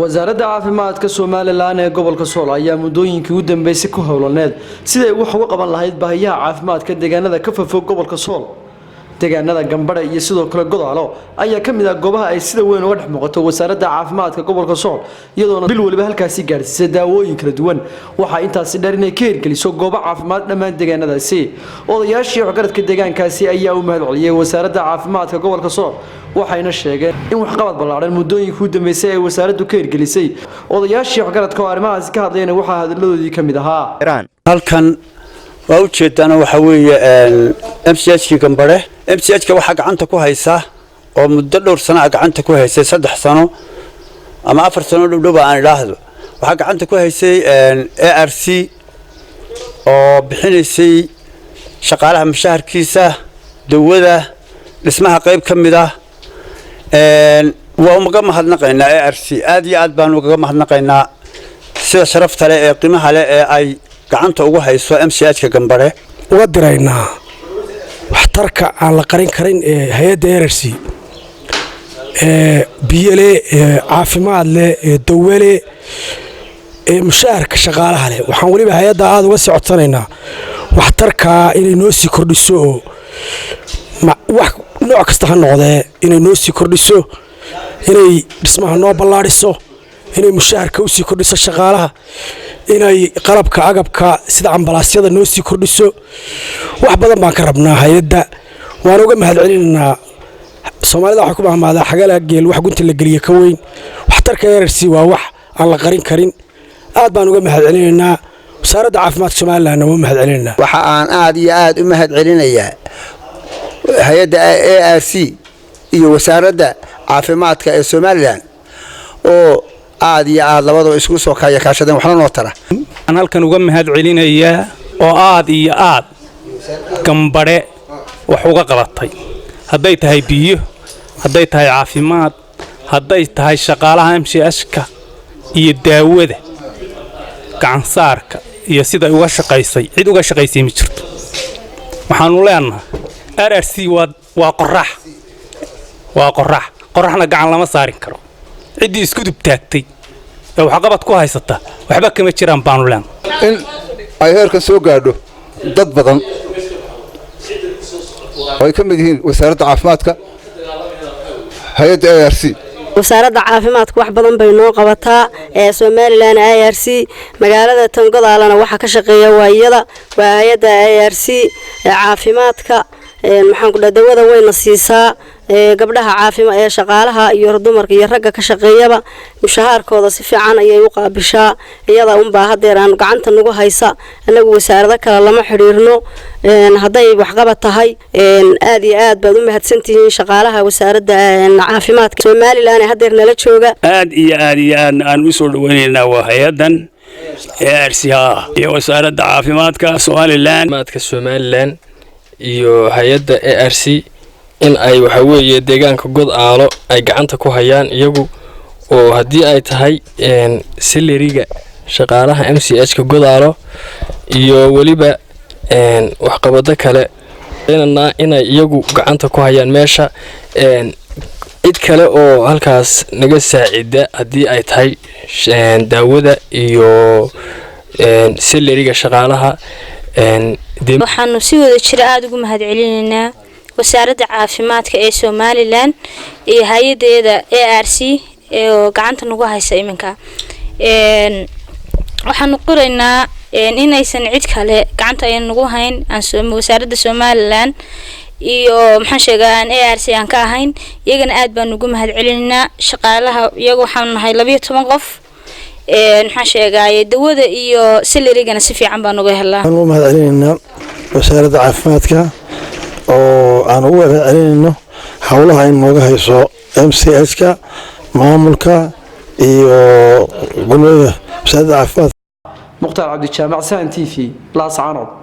wasaaradda caafimaadka Soomaaliland ee gobolka Sool ayaa muddooyinkii u dambeysay ku howlaneed sidii wax uga qaban lahayd baahiyaha caafimaadka deegaanada ka fofog gobolka Sool. deegaanada Gambadha iyo sidoo kale Godaalo ayaa kamid ah goobaha ay sida weyn uga dhex muuqato wasaaradda caafimaadka gobolka Sool iyadoo bil waliba halkaasi gaarsiisay daawooyin kala duwan. waxa intaasi dheer inay ka hirgeliso goobo caafimaad dhammaan deegaanadaasi. odayaashii waxgaradka deegaankaasi ayaa u mahadceliyay wasaaradda caafimaadka gobolka Sool waxayna sheegeen in wax qabad ballaaran muddooyinkii u dambeysay ay wasaaraddu ka hirgelisay. odayaashii waxgaradka oo arrimahaas ka hadlayna waxa hadaladoodii kamid ahaa halkan waa u jeedana waxa weeye MCH Gambadhe MCH waxa gacanta ku haysa oo muddo dhowr sano gacanta ku haysay 3 sano ama 4 sano dhowdhow aan ilaahdo waxa gacanta ku haysay ARC oo bixinaysay shaqaalaha mushaharkiisa dawada dhismaha qayb kamid ah waa uga mahadnaqaynaa ARC aad iyo aad baan uga mahadnaqaynaa sida sharafta leh ee qiimaha leh ee ay gacanta ugu hayso MCH Gambadhe uga diraynaa waxtarka aan la qarin karin ee hay'adda ARC biyele caafimaad leh dawale mushaharka shaqaalaha leh waxaan waliba hay'adda aad uga socodsanaynaa waxtarka inay noo sii kordhiso wax nooc kasta ha noqdee inay noo sii kordhiso inay dhismaha noo ballaadhiso inay mushaharka u sii kordhiso shaqaalaha inay qalabka agabka sida ambalaasyada noo sii kordhiso wax badan baan ka rabnaa hay'adda waan uga mahadcelinaynaa Soomaalida waxa ku mahmaadaa xagala geel wax gunta la galiyo ka weyn waxtarka ARC waa wax aan la qarin karin aad baan uga mahadcelinaynaa wasaaradda caafimaadka Soomaaliland waa mahadcelinaynaa waxa aan aad iyo aad u mahadcelinayaa hay'adda ARC iyo wasaaradda caafimaadka ee Soomaaliland oo aad iyo aad labadaba isku soo kaashadeen waxna noo tara aan halkan uga mahadcelinayaa oo aad iyo aad Gambadhe wax uga qabatay haday tahay biyo haday tahay caafimaad haday tahay shaqaalaha MCH-ka iyo daawada gacan saarka iyo sida uga shaqaysay cid uga shaqaysay ma jirto waxaan u leenahay ARC waa qoraxna gacan lama saarin karo cidii isku dub taagtay ee wax qabad ku haysata waxba kama jiraan baan u leenahay in ay heerkan soo gaadho dad badan oo ka mid yihiin wasaaradda caafimaadka hay'adda ARC wasaaradda caafimaadka wax badan bay noo qabataa ee Soomaaliland ARC magaalada Tangodaalana waxa ka shaqeeya waayada waa hay'adda ARC caafimaadka maxaan ku dawada wayna siisaa gabdhaha caafimaad ee shaqaalaha iyo dumarka iyo ragga ka shaqeeyaba mushaharkooda si fiican ayay u qaabishaa iyada un baa hadeer aan gacanta nagu haysa anagu wasaaradda kale lama xiriirno haday wax qabad tahay aad iyo aad baad u mahadsantihiin shaqaalaha wasaaradda caafimaadka Soomaaliland hadeer nala jooga aad iyo aad aan u soo dhaweynaynaa waa hay'adan ARC iyo wasaaradda caafimaadka Soomaaliland iyo hay'adda ARC in ay waxa weeye deegaanka Godaalo ay gacanta ku hayaan iyagu oo hadii ay tahay salariga shaqaalaha MCH-ka Godaalo iyo waliba wax qabada kale inay iyagu gacanta ku hayaan meesha cid kale oo halkaas naga saacida hadii ay tahay daawada iyo salariga shaqaalaha waxaanu si wada jir aad ugu mahadcelinaynaa wasaaradda caafimaadka ee Soomaaliland iyo hay'adda ARC ee gacanta nagu haysa iminka waxaanu qoraynaa inaysan cid kale gacanta ay nagu hayn aan wasaaradda Soomaaliland iyo maxaan sheegaa ARC aan ka ahayn iyagana aad baan ugu mahadcelinaynaa shaqaalaha iyagu waxaan nahay 12 qof maxaan sheegaa dawada iyo salarigana si fiican baan uga helaa waxaan ugu mahadcelinaynaa wasaaradda caafimaadka oo aan ugu mahadcelinayno hawlaha ay nooga hayso MCH-ka maamulka iyo gudoomiyaha wasaaradda caafimaadka Muqtaar Cabdi Jaamac Saan TV Laascaanood.